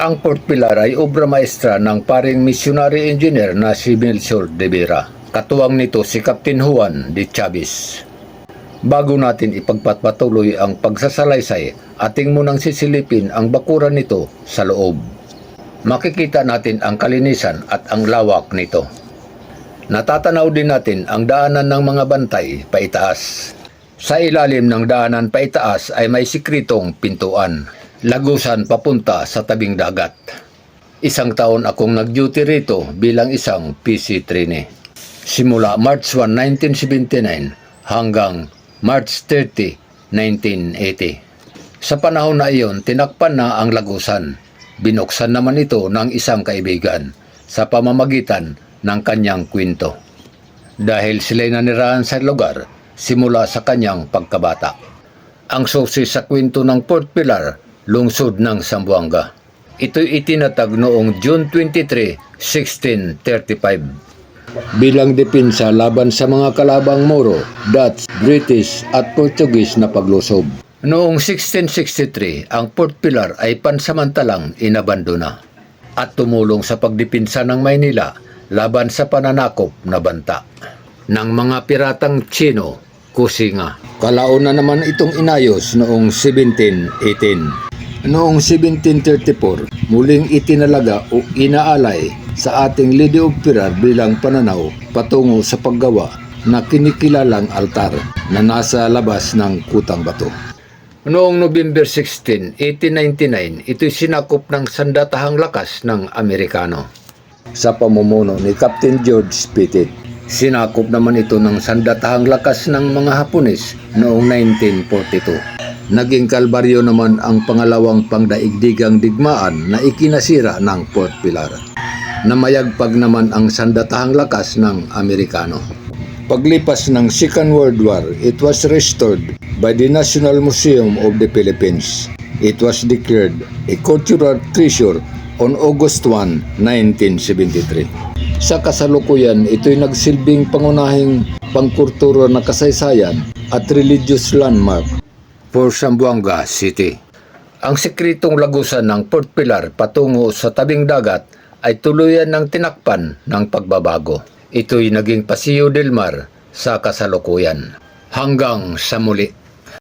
Ang Port Pilar ay obra maestra ng paring missionary engineer na si Melchor de Vera. Katuwang nito si Captain Juan de Chavez. Bago natin ipagpatuloy ang pagsasalaysay, ating munang sisilipin ang bakuran nito sa loob. Makikita natin ang kalinisan at ang lawak nito. Natatanaw din natin ang daanan ng mga bantay paitaas. Sa ilalim ng daanan paitaas ay may sikritong pintuan. Lagusan papunta sa tabing dagat. Isang taon akong nag-duty rito bilang isang PC trainee. Simula March 1, 1979 hanggang March 30, 1980. Sa panahon na iyon, tinakpan na ang lagusan. Binuksan naman ito ng isang kaibigan sa pamamagitan ng kanyang kwento. Dahil sila'y nanirahan sa lugar simula sa kanyang pagkabata. Ang susi sa kwento ng Port Pilar, lungsod ng Zamboanga. Ito'y itinatag noong June 23, 1635. Bilang depensa laban sa mga kalabang Moro, Dutch, British at Portuguese na paglusob. Noong 1663, ang Port Pilar ay pansamantalang inabandona at tumulong sa pagdepensa ng Maynila laban sa pananakop na banta ng mga piratang Tsino, Kusinga. Kalaon na naman itong inayos noong 1718. Noong 1734, muling itinalaga o inaalay sa ating Lady of Pilar bilang pananaw patungo sa paggawa na kinikilalang altar na nasa labas ng Kutang Bato. Noong November 16, 1899, ito'y sinakop ng sandatahang lakas ng Amerikano sa pamumuno ni Captain George Pettit. Sinakop naman ito ng sandatahang lakas ng mga Hapones noong 1942. Naging kalbaryo naman ang pangalawang pangdaigdigang digmaan na ikinasira ng Port Pilar. Namayagpag naman ang sandatahang lakas ng Amerikano. Paglipas ng Second World War, it was restored by the National Museum of the Philippines. It was declared a cultural treasure on August 1, 1973. Sa kasalukuyan, ito'y nagsilbing pangunahing pangkultura na kasaysayan at religious landmark for Zamboanga City. Ang sekretong lagusan ng Port Pilar patungo sa tabing dagat ay tuluyan ng tinakpan ng pagbabago. Ito'y naging Paseo del Mar sa kasalukuyan. Hanggang sa muli.